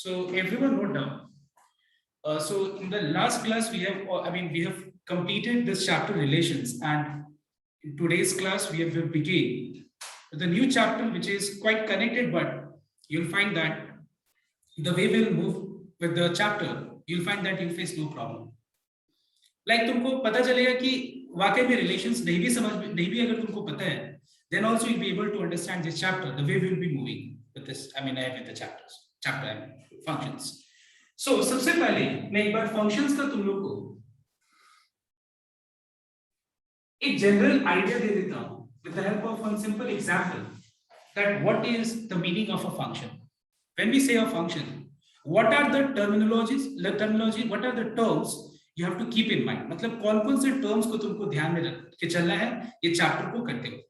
So everyone note down. So in the last class we have, we have completed this chapter relations, and in today's class we will begin with a new chapter which is quite connected, but you'll find that the way we'll move with the chapter, you'll find that you face no problem. Like तुमको पता चलेगा कि वाकई में relations नहीं भी अगर तुमको पता है, then also you'll be able to understand this chapter, the way we'll be moving with this, with the chapter and functions. So सबसे पहले मैं एक बार functions का तुम लोग को एक general idea दे देता हूँ with the help of one simple example that what is the meaning of a function. When we say a function, what are the terminology, what are the terms you have to keep in mind. मतलब कौन-कौन से terms को तुमको ध्यान में रख के चलना है ये chapter को करते हुए.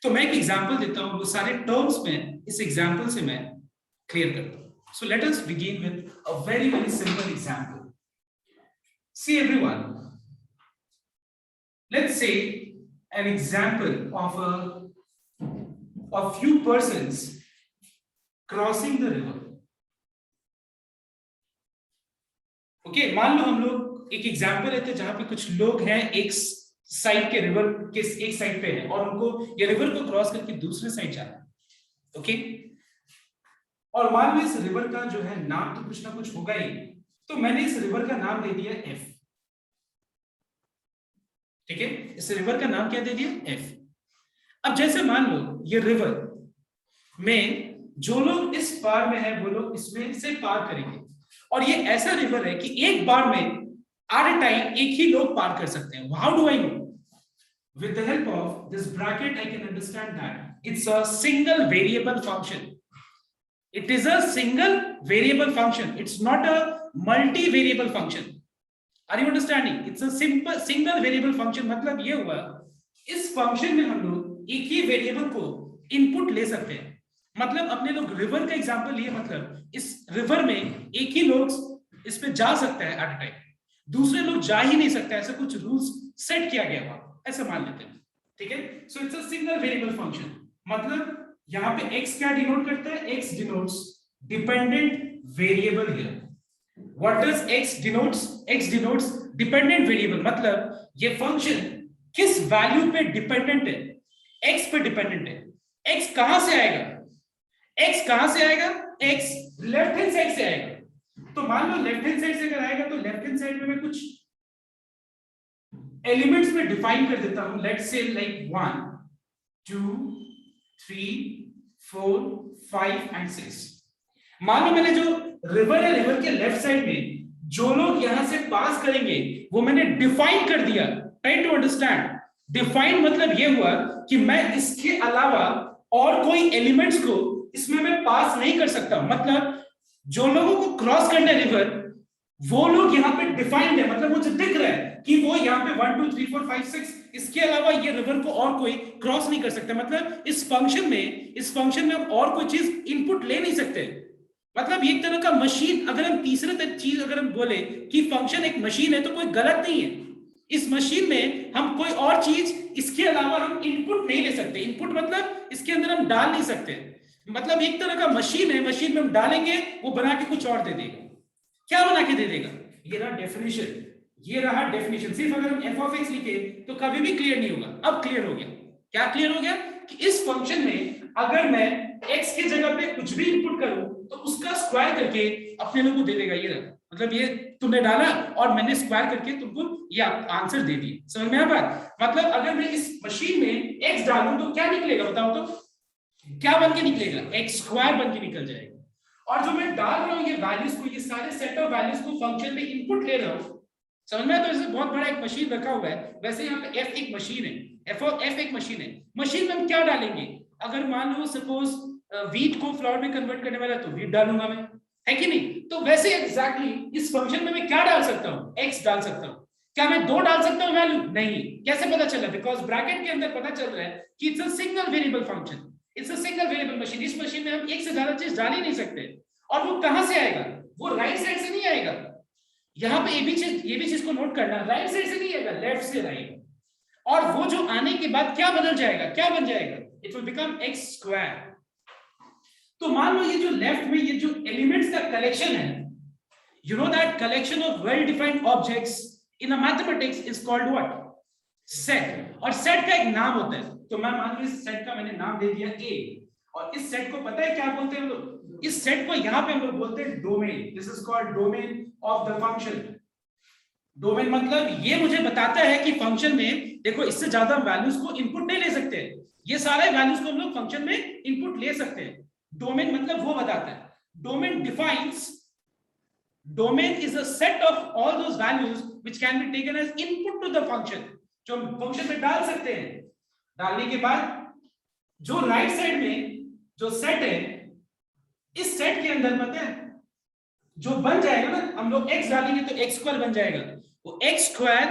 तो मैं एक example देता हूँ, वो सारे terms में इस example से मैं clear करता हूँ. So let us begin with a very simple example. See everyone, let's say an example of a few persons crossing the river. Okay, मान लो हम लोग एक एग्जाम्पल लेते हैं जहां पे कुछ लोग हैं एक साइड के रिवर के एक साइड पे हैं और उनको ये रिवर को क्रॉस करके दूसरे साइड जाना है. ओके, और मान लो इस रिवर का जो है नाम तो कुछ ना कुछ होगा ही, तो मैंने इस रिवर का नाम दे दिया एफ. ठीक है, इस रिवर का नाम क्या दे दिया? एफ. अब जैसे मान लो ये रिवर में जो लोग इस पार में है वो लोग इसमें से पार करेंगे, और ये ऐसा रिवर है कि एक बार में एट अ टाइम एक ही लोग पार कर सकते हैं. How do I know? With the help of this bracket I can understand that it's a single variable function. It is a single variable function, it's not a multi variable function. Are you understanding? It's a simple single variable function. मतलब ये हुआ इस function में हम लोग एक ही variable को input ले सकते हैं. मतलब अपने लोग रिवर का एग्जांपल लिए, मतलब इस रिवर में एक ही लोग इस पे जा सकते हैं एट अ टाइम, दूसरे लोग जा ही नहीं सकते. ऐसा कुछ रूल्स सेट किया गया हुआ, ऐसा मान लेते हैं. ठीक है, so it's a single variable function. मतलब यहां पे x क्या डिनोट करता है? x denotes dependent variable here. What does x denotes? x denotes dependent variable. मतलब ये फंक्शन किस वैल्यू पे डिपेंडेंट है? x पे डिपेंडेंट है. x कहां से आएगा? x कहां से आएगा? x लेफ्ट हैंड साइड से आएगा. तो मान लो लेफ्ट हैंड साइड से अगर आएगा तो लेफ्ट हैंड साइड में मैं कुछ एलिमेंट्स में डिफाइन कर देता हूं. Let's say like 1 2 3 4 5 and 6. मान लो मैंने जो रिवर है, रिवर के लेफ्ट साइड में जो लोग यहां से पास करेंगे वो मैंने डिफाइन कर दिया. Try to understand. डिफाइन मतलब ये हुआ कि मैं इसके अलावा और कोई एलिमेंट्स को इसमें मैं पास नहीं कर सकता. मतलब जो लोगों को क्रॉस करना है रिवर, वो लोग यहाँ पे डिफाइंड है. मतलब मुझे दिख रहा है कि वो यहाँ पे 1 2 3 4 5 6, इसके अलावा ये रिवर को और कोई क्रॉस नहीं कर सकता. मतलब इस फंक्शन में हम और कोई चीज इनपुट ले नहीं सकते. मतलब एक तरह का मशीन. अगर हम तीसरे चीज अगर हम बोले कि फंक्शन एक मशीन है तो कोई गलत नहीं है. इस मशीन में हम कोई और चीज इसके अलावा हम इनपुट नहीं ले सकते. इनपुट मतलब इसके अंदर हम डाल नहीं सकते. मतलब एक तरह का मशीन है, मशीन में हम डालेंगे वो बना के कुछ और दे देगा. क्या बना के दे देगा? ये रहा डेफिनेशन. ये रहा डेफिनेशन. सिर्फ अगर हम f(x) लिखे तो कभी भी क्लियर नहीं होगा. अब क्लियर हो गया. क्या क्लियर हो गया? कि इस फंक्शन में अगर मैं x की जगह पे कुछ भी इनपुट करूं तो उसका स्क्वायर करके अपने लोगों को दे देगा. ये रहा. मतलब ये तुमने डाला और मैंने स्क्वायर करके तुमको ये आंसर दे दिया. समझ में आ बात? मतलब अगर मैं इस मशीन में x डालूं तो क्या निकलेगा बताओ तो? क्या बन के निकलेगा? x स्क्वायर बन के निकल जाएगा. और जो मैं डाल रहा हूं ये वैल्यूज को, ये सारे सेट ऑफ वैल्यूज को फंक्शन में इनपुट ले रहा हूं. समझ में? तो ऐसे बहुत बड़ा एक मशीन रखा हुआ है. वैसे यहाँ पे f एक मशीन है. f एक मशीन है. मशीन में हम क्या डालेंगे? अगर मान लो सपोज व्हीट को फ्लोर में कन्वर्ट करने वाला तो व्हीट डालूंगा मैं, है कि नहीं? तो वैसे एग्जैक्टली इस फंक्शन में मैं क्या डाल सकता हूँ? x डाल सकता हूँ. क्या मैं 2 डाल सकता हूँ वैल्यू? नहीं. कैसे पता चला? बिकॉज ब्रैकेट के अंदर पता चल रहा है कि it's a single variable function. It's a single variable machine. इस मशीन में हम एक से ज्यादा चीज डाल ही नहीं सकते. और वो कहां से आएगा? वो राइट साइड से नहीं आएगा. यहां पे ये भी चीज को नोट करना, राइट साइड से नहीं आएगा, लेफ्ट से आएगा. और वो जो आने के बाद क्या बदल जाएगा? क्या बन जाएगा? It will become x square. तो मान लो ये जो लेफ्ट में ये जो एलिमेंट्स का कलेक्शन है, you know that collection of well defined objects in a mathematics is called what? Set. और सेट का एक नाम होता है, तो मैं मान लो इस सेट का मैंने नाम दे दिया ए, और इस सेट को पता है क्या बोलते हैं हम लोग? इस सेट को यहां पे हम लोग बोलते हैं domain. This is called domain of the function. Domain मतलब ये मुझे बताता है कि फंक्शन में देखो इससे ज्यादा वैल्यूज को इनपुट नहीं ले सकते, ये सारे वैल्यूज को हम लोग फंक्शन में इनपुट ले सकते हैं। डोमेन मतलब वो बताता है, domain defines, domain is a set of all those values which can be taken as input to the function, जो हम फंक्शन में डाल सकते हैं। डालने के बाद जो राइट साइड में जो सेट है, इस सेट के अंदर पता है जो बन जाएगा ना, हम लोग x डालेंगे तो x स्क्वायर बन जाएगा। वो x स्क्वायर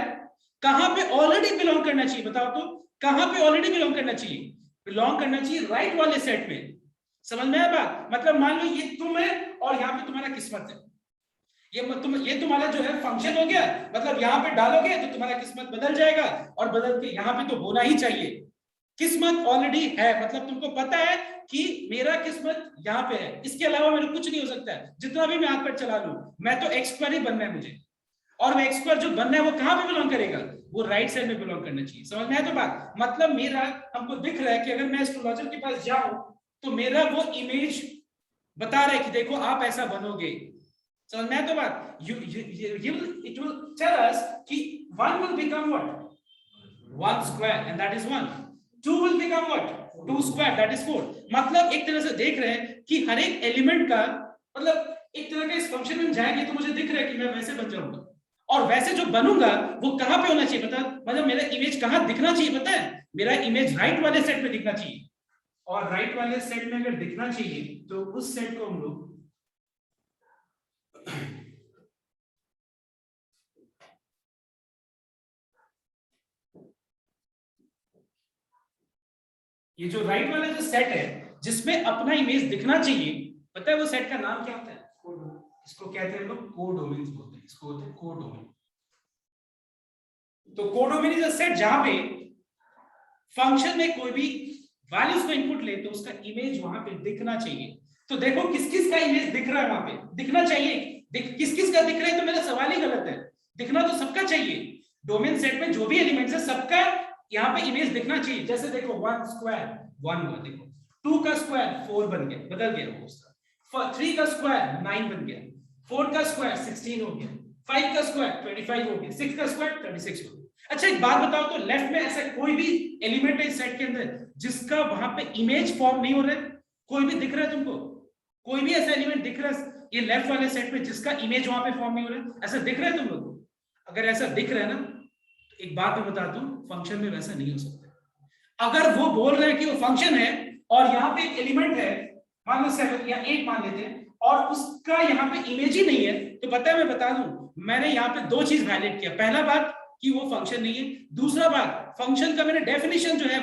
कहां पे ऑलरेडी बिलोंग करना चाहिए? बताओ तो कहां पे ऑलरेडी बिलोंग करना चाहिए? बिलोंग करना चाहिए राइट वाले सेट में। समझ में आया बात? मतलब मान लो ये तुम है और यहां पे तुम्हारा किस्मत है, ये तुम्हारा जो है फंक्शन हो गया, मतलब यहां पे डालोगे तो तुम्हारा किस्मत बदल जाएगा, और बदल के यहां पे तो होना ही चाहिए। किस्मत ऑलरेडी है, मतलब तुमको पता है कि मेरा किस्मत यहाँ पे है, इसके अलावा मेरे कुछ नहीं हो सकता है। जितना भी मैं हाथ पर चला लूं, मैं तो एक्स स्क्वायर ही बनना है मुझे, और वो एक्स स्क्वायर जो बनना है वो कहां पे बिलोंग करेगा? वो राइट साइड में बिलोंग करना चाहिए। समझ में आया तो बात? मतलब मेरा हमको दिख रहा है कि अगर मैं एस्ट्रोलॉजर के पास जाऊं तो मेरा वो इमेज बता रहा है कि देखो आप ऐसा बनोगे। समझ में आया तो बात? it will tell us कि 1 will become what? 1 square and that is 1. 2 will become what? 2 square that is 4. मतलब एक तरह से देख रहे हैं कि हर एक एलिमेंट का, मतलब एक तरह के इस फंक्शन में जाएंगे तो मुझे दिख रहा है कि मैं वैसे बन जाऊंगा, और वैसे जो बनूंगा वो कहां पे होना चाहिए पता? मतलब मेरा इमेज कहां दिखना चाहिए पता है? मेरा इमेज राइट वाले सेट में दिखना चाहिए, और राइट वाले सेट में अगर दिखना चाहिए तो उस सेट को हम लोग ये जो राइट वाला जो सेट है जिसमें अपना इमेज दिखना चाहिए, पता है वो सेट का नाम क्या होता है? इसको कहते हैं हम लोग कोडोमेन बोलते हैं, इसको बोलते हैं कोडोमेन। तो कोडोमेन इज अ सेट जहां पे फंक्शन में कोई भी वैल्यूज को इनपुट ले तो उसका इमेज वहां पे दिखना चाहिए। तो देखो किस किस का इमेज दिख रहा है वहां पे, दिखना चाहिए। किस किस का दिख रहा है? तो मेरा सवाल ही गलत है, दिखना तो सबका चाहिए। डोमेन सेट में जो भी एलिमेंट्स है सबका यहाँ पे इमेज दिखना चाहिए। जैसे देखो 1 स्क्वायर 1 हुआ, देखो 2 का स्क्वायर 4 बन गया, बदल गया वो उसका, 3 का स्क्वायर 9 बन गया, 4 का स्क्वायर 16 हो गया, 5 का स्क्वायर 25 हो गया, 6 का स्क्वायर 36 हो गया। अच्छा एक बात बताओ तो लेफ्ट में ऐसा कोई भी एलिमेंट है इस सेट के अंदर जिसका वहां पे इमेज फॉर्म नहीं हो रहा है? कोई भी दिख रहा है तुमको? कोई भी ऐसा एलिमेंट दिख रहा है ये लेफ्ट वाले सेट में जिसका इमेज वहां पे फॉर्म नहीं हो रहा है? ऐसा दिख रहा है तुम लोग को? अगर ऐसा दिख रहा है ना, तो एक बात मैं बता दूं, फंक्शन में वैसा नहीं हो सकता। अगर वो बोल रहे हैं कि वो फंक्शन है और यहाँ पे एक एलिमेंट है, मान लो 7 या 8 मान लेते हैं, और उसका यहाँ पे इमेज ही नहीं है, तो पता है मैं बता दूं, मैंने यहाँ पे दो चीज वायलेट किया। पहला बात कि वो फंक्शन नहीं है, दूसरा बात फंक्शन का मैंने डेफिनेशन जो है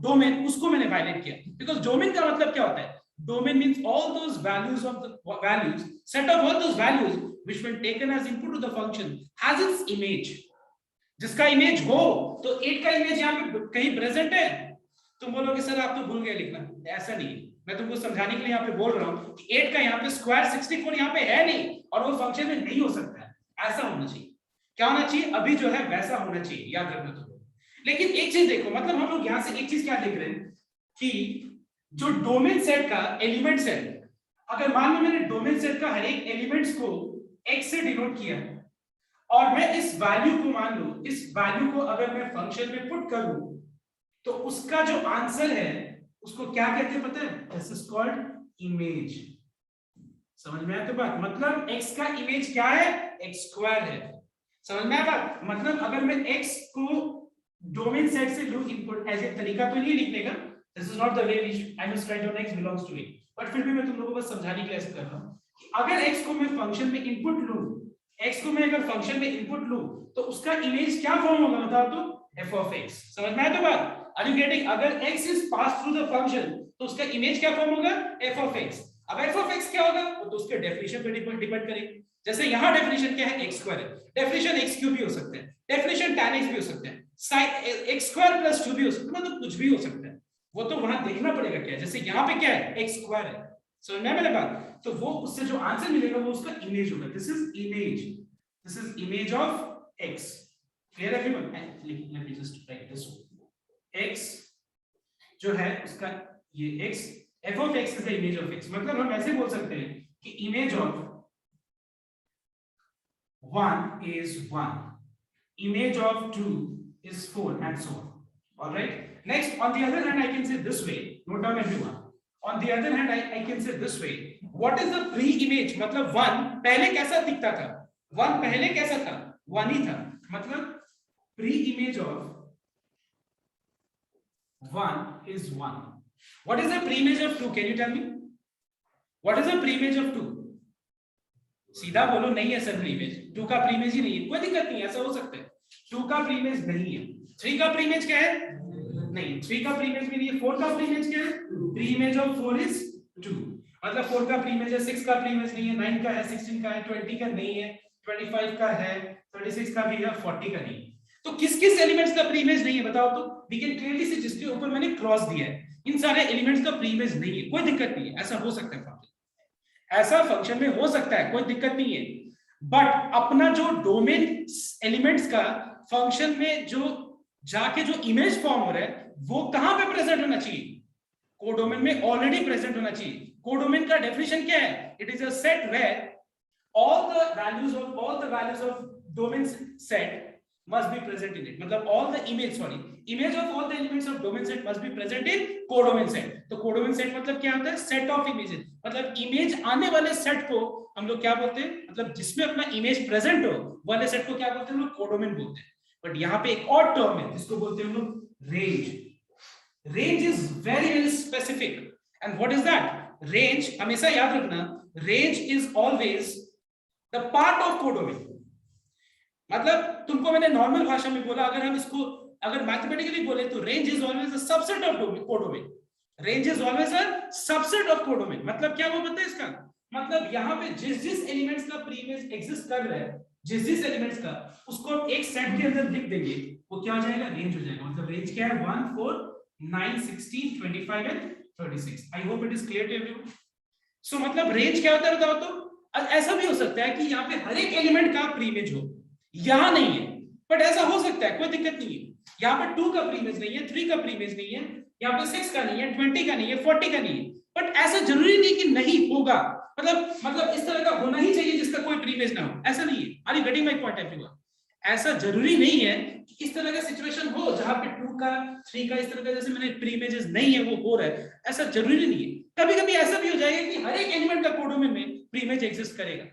डोमेन, उसको मैंने वायलेट किया। बिकॉज डोमेन का मतलब क्या होता है? Domain means all those values of the values, set of all those values which when taken as input to the function has its image. जिसका इमेज हो, तो 8 का इमेज यहाँ पे कहीं प्रेजेंट है? तुम बोलोगे सर आप तो भूल गए लिखना, ऐसा नहीं, मैं तुमको समझाने के लिए यहाँ पे बोल रहा हूँ कि 8 का यहाँ पे स्क्वायर 64 यहाँ पे है नहीं, और वो फंक्शन में नहीं हो सकता है। ऐसा होना चाहिए। क्या होना चाहिए? अभी जो है वैसा होना चाहिए, याद रखना तुम। लेकिन एक चीज देखो, मतलब हम लोग यहाँ से एक चीज क्या देख रहे हैं कि जो डोमेन सेट का एलिमेंट सेट, अगर मान लो मैंने डोमेन सेट का हर एक एलिमेंट्स को x से डिनोट किया, और मैं इस वैल्यू को, मान लो इस वैल्यू को अगर मैं फंक्शन में पुट करूं, तो उसका जो आंसर है उसको क्या कहते हैं पता है? This is called image. समझ में आया तो बात? मतलब x का इमेज क्या है? x स्क्वायर है। समझ में आया बात? मतलब अगर मैं x को डोमेन सेट से लूं इनपुट, ऐसे तरीका तो नहीं लिखने का, this is not the way I must write down x belongs to a, but फिर भी मैं तुम लोगों को बस समझाने के लिए ऐसा कर रहा हूं कि अगर x को मैं फंक्शन में इनपुट लूं, x को मैं अगर फंक्शन में इनपुट लूं, तो उसका इमेज क्या फॉर्म होगा बताओ तो? f of x। समझ में आया तो बात? Are you getting? अगर x is pass through the function, तो उसका इमेज क्या फॉर्म होगा? f of x। अब f of x क्या होगा? तो उसके डेफिनेशन पे डिपेंड करेगा। जैसे यहां डेफिनेशन क्या है? x स्क्वायर है। डेफिनेशन x क्यूब भी हो सकता है, डेफिनेशन tan x भी हो सकता है, sin x स्क्वायर प्लस 2 भी हो सकता है, मतलब कुछ भी हो सकता है। वो तो वहां देखना पड़ेगा क्या है। जैसे यहाँ पे क्या है? x स्क्वायर है। समझ में मेरे बात? तो वो उससे जो आंसर मिलेगा वो उसका इमेज होगा. This is image of x. Clear everyone? Let me just right this. x जो है उसका ये x, f of x is the image of x. मतलब हम ऐसे बोल सकते हैं कि image of 1 is 1, image of 2 is 4, and so on. All right. Next, on the other hand, I can say this way. Note down everyone. On the other hand, I can say this way. What is the pre-image? मतलब 1 पहले कैसा दिखता था? 1 पहले कैसा था? 1 ही था. मतलब pre-image of 1 is 1. What is the pre-image of 2? Can you tell me? What is the pre-image of 2? सीधा बोलो, नहीं है सर प्रीमेज. 2 का प्रीमेज ही नहीं है. कोई दिक्कत नहीं है, ऐसा हो सकता है. 2 का प्रीमेज नहीं है. 3 का प्रीमेज क्या है? नहीं. 3 का प्रीमेज भी नहीं है. 4 का प्रीमेज क्या है? प्रीमेज ऑफ 4 इज 2. मतलब 4 का प्रीमेज है, 6 का प्रीमेज नहीं है, 9 का है, 16 का है, 20 का नहीं है, 25 का है, 36 का भी है, 40 का नहीं. तो किस किस एलिमेंट्स का प्रीमेज नहीं है बताओ तो. वी कैन क्लियरली सी, जिसके ऊपर मैंने क्रॉस दिया है, इन सारे एलिमेंट्स का प्रीमेज नहीं है. कोई दिक्कत नहीं है, ऐसा हो सकता है. ऐसा फंक्शन में हो सकता है, कोई दिक्कत नहीं है. बट अपना जो डोमेन एलिमेंट्स का फंक्शन में जो जाके जो इमेज फॉर्म हो रहा है वो कहां पे प्रेजेंट होना चाहिए? कोडोमेन में ऑलरेडी प्रेजेंट होना चाहिए. कोडोमेन का डेफिनेशन क्या है? It is a set where all the values of domain set must be present in it. मतलब all the image of all the elements of domain set must be present in codomain set. तो codomain set मतलब क्या होता है? set of images. मतलब image आने वाले set को हम लोग क्या बोलते हैं? मतलब जिसमें अपना इमेज प्रेजेंट हो वाले सेट को क्या बोलते हैं? हम लोग कोडोमेन बोलते हैं. बट यहाँ पे एक और टर्म है जिसको बोलते हैं हम लोग range. Range is very specific. And what is that? Range हमेशा याद रखना, range is always the part of codomain. मतलब तुमको मैंने नॉर्मल भाषा में बोला, अगर हम इसको अगर मैथमेटिकली बोले तो range is always a subset of codomain. Range is always a subset of codomain. मतलब क्या वो पता है इसका? मतलब यहाँ पे जिस एलिमेंट्स का प्रीमेज एग्जिस्ट कर रहा है, जिस एलिमेंट्स का, उसको एक सेट के अंदर लिख देंगे, वो क्या हो जाएगा? रेंज हो जाएगा. मतलब रेंज क्या है? 1, 4, 9, 16, 25 and 36. I hope it is clear to everyone. So मतलब रेंज क्या होता है बताओ तो. ऐसा भी हो सकता है कि यहाँ पे हर एक एलिमेंट का प्रीमेज हो, यहाँ नहीं है, बट ऐसा हो सकता है, कोई दिक्कत नहीं है. यहाँ पे 2 का प्रीमेज नहीं है, 3 का प्रीमेज नहीं है, यहाँ पे 6 का नहीं है, 20 का नहीं है, 40 का नहीं है. बट ऐसा जरूरी नहीं कि नहीं होगा. मतलब इस तरह का होना ही चाहिए जिसका कोई प्रीमेज ना हो, ऐसा नहीं है. Are you getting my point everyone? ऐसा जरूरी नहीं है कि इस तरह का सिचुएशन हो जहां पे 2 का 3 का इस तरह का जैसे मैंने प्रीमेजेस नहीं है वो हो रहा है, ऐसा जरूरी नहीं है. कभी कभी ऐसा भी हो जाएगा कि हर एक एलिमेंट का कोडोमेन में प्रीमेज एग्जिस्ट करेगा.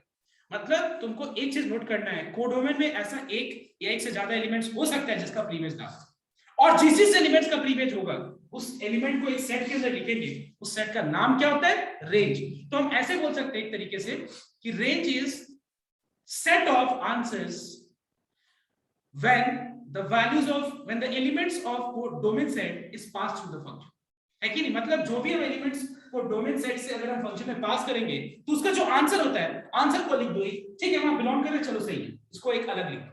मतलब तुमको एक चीज नोट करना है, कोडोमेन में ऐसा एक या एक से ज्यादा एलिमेंट्स हो सकता है जिसका प्रीमेज ना हो, और जिस एलिमेंट्स का प्रीमेज होगा उस एलिमेंट को एक सेट के अंदर लिखेंगे, उस सेट का नाम क्या होता है? रेंज. तो हम ऐसे बोल सकते हैं एक तरीके से कि range is set of answers when the elements of domain set is passed through the function. है कि नहीं? मतलब जो भी हम एलिमेंट्स को डोमेन सेट से अगर हम फंक्शन में पास करेंगे तो उसका जो आंसर होता है, आंसर को लिख दो. ठीक है, वहां बिलोंग कर रहे, चलो सही है, इसको एक अलग लिख दो.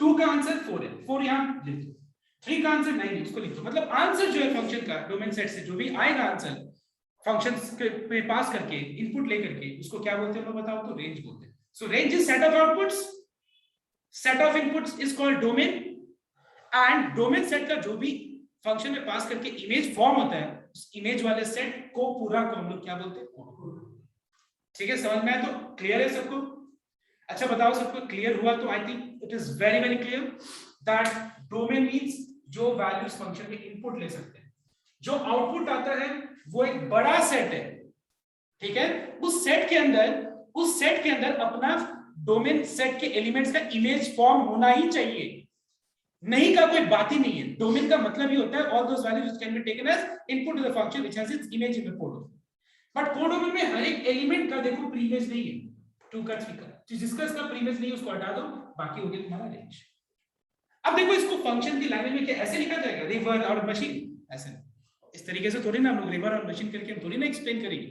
2 का आंसर 4 है, 4 यहां लिख दो. 3 का आंसर 9 है, उसको लिख दो. मतलब आंसर जो है फंक्शन का डोमेन सेट से जो भी आएगा आंसर फंक्शन पे पास करके, इनपुट लेकर के, उसको क्या बोलते हैं बताओ तो? रेंज बोलते हैं. सो range is set of outputs, set of inputs is called domain, and domain set का जो भी फंक्शन में पास करके इमेज फॉर्म होता है, उस इमेज वाले सेट को पूरा को हम लोग क्या बोलते हैं? ठीक है, समझ में आया? तो क्लियर है सबको? अच्छा बताओ, सबको क्लियर हुआ? तो I think it is very very clear that domain means जो वैल्यूज फंक्शन में इनपुट ले सकते हैं, जो आउटपुट आता है वो एक बड़ा सेट है. ठीक है, उस सेट के अंदर अपना डोमेन सेट के एलिमेंट्स का इमेज फॉर्म होना ही चाहिए. नहीं का कोई बात ही नहीं है. डोमेन का मतलब ही होता है all those values which can be taken as input to the function which has its image in the code. But codomain में हर एक एलिमेंट का देखो प्रीमेज नहीं है. 2 का 3 का, जिसका इसका प्रीमेज नहीं है उसको हटा दो, बाकी हो गया तुम्हारा रेंज. अब देखो इसको फंक्शन की लैंग्वेज में क्या ऐसे लिखा जाएगा? रिवर और मशीन. ऐसे इस तरीके से थोड़ी ना हम लोग रिवर और मशीन करके हम थोड़ी ना एक्सप्लेन करेंगे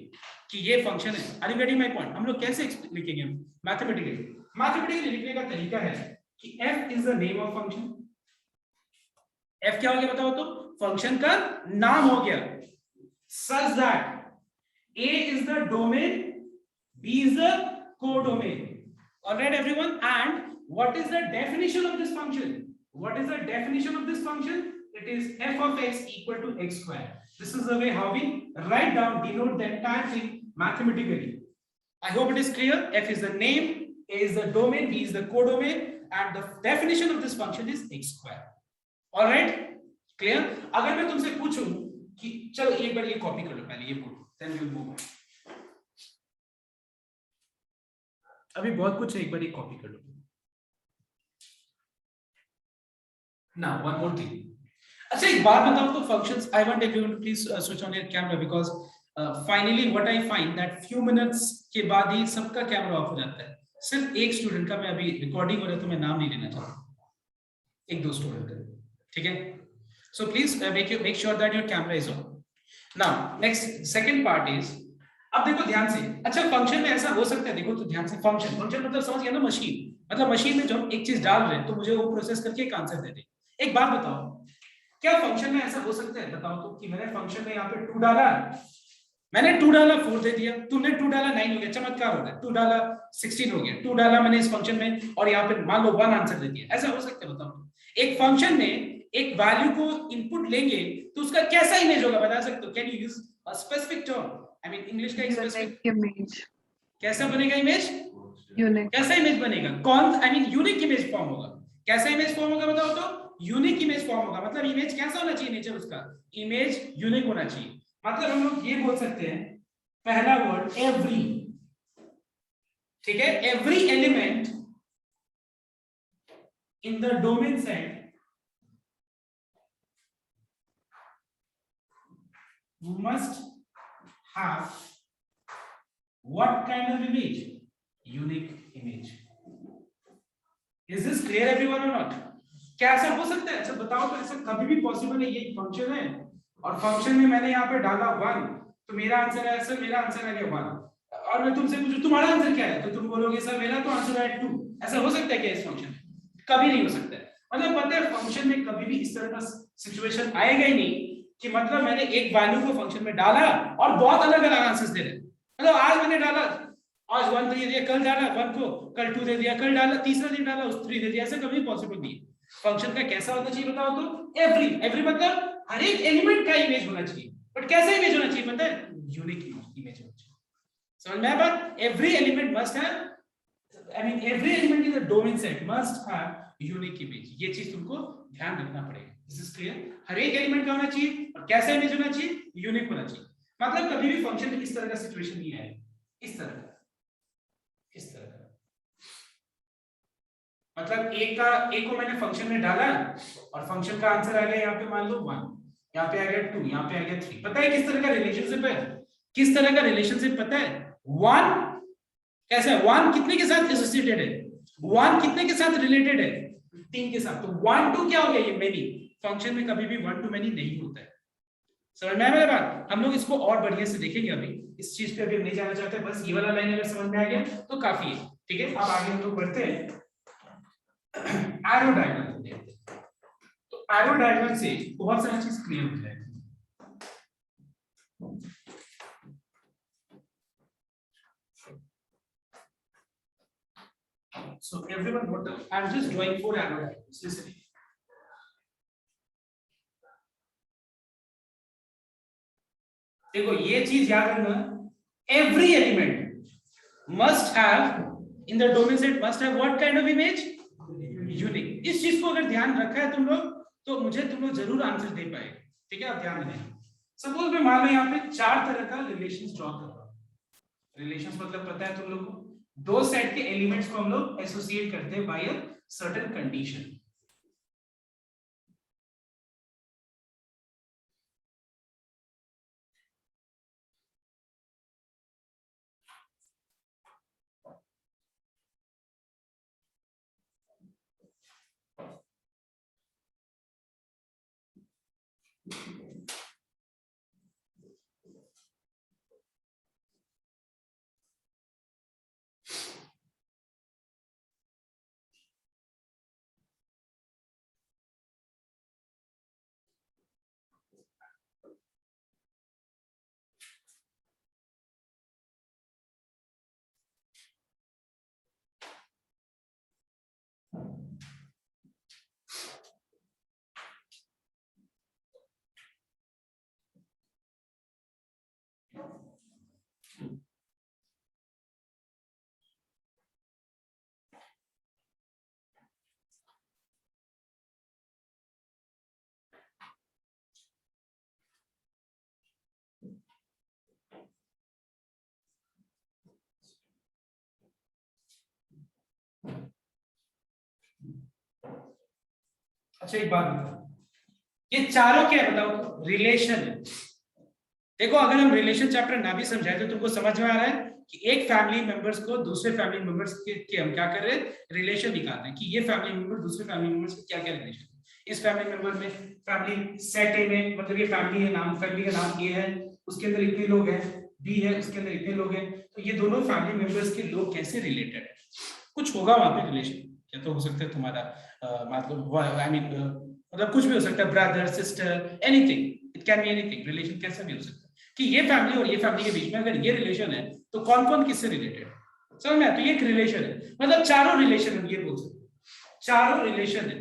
कि ये फंक्शन है. Are you getting my point? हम लोग कैसे लिखेंगे? मैथमेटिकली लिखने का तरीका है कि f is the name of function. f क्या हो गया बताओ तो? फंक्शन का नाम हो गया. Such that A is the domain, B is the codomain. All right, everyone. And what is the definition of this function? What is the definition of this function? It is f of x equal to x square. This is the way how we write down, denote the entire thing mathematically. I hope it is clear. F is the name, A is the domain, B is the codomain, and the definition of this function is x square. All right, clear? अगर मैं तुमसे पूछूं कि चलो एक बार ये copy कर लो पहले ये बोलो, then we'll move on. अभी बहुत कुछ है, एक बार ये कॉपी कर लो. Now one more thing. अच्छा एक बात बताओ तो functions. I want everyone to please switch on your camera because finally what I find that few minutes के बाद ही सबका कैमरा ऑफ हो जाता है. सिर्फ एक स्टूडेंट का, मैं अभी रिकॉर्डिंग हो रहा है तो मैं नाम नहीं लेना चाहता, एक दो स्टूडेंट का, ठीक है? So please make sure that your camera is on. Now next second part is, अब देखो ध्यान से. अच्छा फंक्शन में ऐसा हो सकता है, देखो तो ध्यान से. फंक्शन मतलब समझ गया ना? मशीन मतलब मशीन में जब एक चीज डाल रहे हैं तो मुझे वो प्रोसेस करके एक आंसर दे दे. एक बात बताओ, क्या फंक्शन में ऐसा हो सकता है बताओ तो कि मैंने फंक्शन में यहाँ पे 2 डाला, मैंने 2 डाला 4 दे दिया, तुमने 2 डाला 9 हो गया, चमत्कार हो गया. 2 डाला 16 हो गया. 2 डाला मैंने इस फंक्शन में और यहाँ पे मान लो 1 आंसर दे दिया. ऐसा हो सकता है बताओ? एक फंक्शन में एक वैल्यू को इनपुट लेंगे तो उसका कैसा इमेज होगा बता सकते हो? Can you use a specific term? I mean English का एक स्पेसिफिक इमेज. कैसा बनेगा इमेज? यूनिक. कैसा इमेज बनेगा? कौन? I mean unique image form होगा. कैसा इमेज फॉर्म होगा बताओ तो? यूनिक इमेज फॉर्म होगा. मतलब इमेज कैसा होना चाहिए? नेचर उसका इमेज यूनिक होना चाहिए. मतलब हम लोग ये बोल सकते हैं, पहला वर्ड एवरी, ठीक है? Every element in the domain set must have what kind of image? Unique image. Is this clear everyone or not? क्या ऐसा हो सकता है? अच्छा बताओ तो, ऐसा कभी भी पॉसिबल है? ये फंक्शन है और फंक्शन में मैंने यहाँ पे डाला 1 तो मेरा आंसर है, सर मेरा आंसर आ गया 1, और मैं तुमसे पूछूं तुम्हारा आंसर क्या है तो तुम बोलोगे सर मेरा तो आंसर है 2. ऐसा हो सकता है क्या इस फंक्शन में? कभी नहीं हो सकता है. मतलब पता है फंक्शन में कभी भी इस तरह का सिचुएशन आएगा ही नहीं कि मतलब मैंने एक वैल्यू को फंक्शन में डाला और बहुत अलग अलग आंसर्स दे रहे. मतलब आज मैंने डाला, आज 1 दे दिया, कल डाला 1 को, कल 2 दे दिया, कल डाला तीसरा दिन डाला उस 3 दे दिया. ऐसा कभी पॉसिबल नहीं है. फंक्शन का कैसा होना चाहिए बताओ तो? एवरी. एवरी मतलब हर एक एलिमेंट का इमेज होना चाहिए. बट कैसा इमेज होना चाहिए पता है? यूनिक इमेज होना चाहिए. समझ में आया बात? Every element must have, I mean every element in the domain set must have unique image. ये चीज तुमको ध्यान रखना पड़ेगा. This is clear? हर एक एलिमेंट का होना चाहिए और कैसा इमेज होना चाहिए? यूनिक होना चाहिए. मतलब कभी भी फंक्शन में इस तरह का सिचुएशन नहीं आएगा. इस तरह का, इस तरह का. मतलब एक को मैंने फंक्शन में डाला और फंक्शन का आंसर आ गया यहाँ पे मान लो 1, यहाँ पे आ गया 2, यहाँ पे आ गया 3. पता है किस तरह का रिलेशनशिप है? किस तरह का रिलेशनशिप पता है? 1 कैसा है? 1 कितने के साथ एसोसिएटेड है? 1 कितने के साथ रिलेटेड है? 3 के साथ. तो 1 2 क्या हो गया? ये मेनी. फंक्शन में कभी भी 1 to many नहीं होता है. समझ में आया मेरी बात? हम लोग इसको और बढ़िया से देखेंगे. अभी इस चीज पे अभी हम नहीं जाना चाहते. बस ये वाला लाइन अगर समझ में आ गया तो काफी है. ठीक है, अब आगे हम लोग बढ़ते हैं. एरो डायग्राम देखते हैं. तो एरो डायग्राम से बहुत सारी चीज क्लियर हो जाएगी. So everyone, what I'm just drawing 4 arrow diagrams. Listen. देखो ये चीज याद रखना, every element must have in the domain set must have what kind of image? Unique. इस चीज को अगर ध्यान रखा है तुम लोग तो मुझे तुम लोग जरूर आंसर दे पाएंगे. ठीक है, आप ध्यान दें. सपोज मैं मान लो यहाँ पे 4 तरह का रिलेशंस ड्रॉ कर रहा हूँ. रिलेशंस मतलब पता है तुम लोग को? 2 सेट के एलिमेंट्स को हम लोग एसोसिएट करते हैं बाय अ सर्टेन कंडीशन. अच्छा एक बात बताओ, ये चारों क्या है बताओ तो? रिलेशन है। देखो अगर हम रिलेशन चैप्टर ना भी समझाए तो तुमको समझ में आ रहा है कि एक फैमिली मेंबर्स को दूसरे फैमिली मेंबर्स के हम क्या कर रहे हैं, रिलेशन निकाल रहे हैं कि ये फैमिली मेंबर दूसरे फैमिली मेंबर्स के क्या क्या रिलेशन है। इस फैमिली मेंबर में फैमिली सेट ए में, मतलब ये फैमिली है, नाम फैमिली का नाम ए है, उसके अंदर इतने लोग हैं, बी है उसके अंदर इतने लोग हैं, तो ये दोनों फैमिली मेंबर्स के लोग कैसे रिलेटेड है, कुछ होगा वहां पे रिलेशन। क्या तो हो सकता है तुम्हारा मतलब आई मीन मतलब कुछ भी हो सकता है, brother sister anything, it can be anything, relation कैसा भी हो सकता है कि ये फैमिली और ये फैमिली के बीच में अगर ये रिलेशन है तो कौन कौन किससे रिलेटेड है, समझ में? तो ये एक रिलेशन है, मतलब चारों रिलेशन है, ये बोल सकते चारों रिलेशन है।